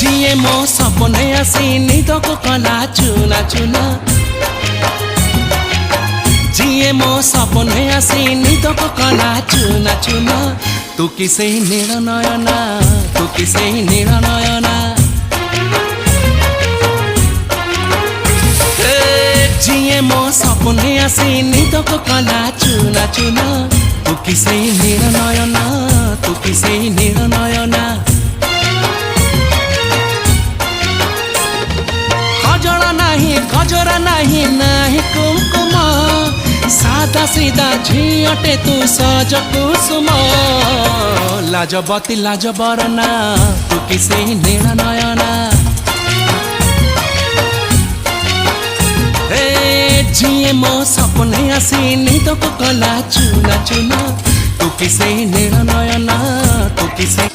जिए मो सपने आसी निदको कला चुना चुना जिए मो सपने आसी निदको कला चुना चुना तू किसे नील नयना तू किसे नील नयना जिए मो सपने आसी निदको कला चुना चुना तू किसे नील नयना तू किसे नील नयना खजरा नहीं नहीं कुमकुम सादा सीधा झीटे तू सज कुसुम लाजबती लाज बरना तू किसे नील नयना जिए मो सपने आसी निदको कला चुना चुना तू किसे नील नयना तू किसे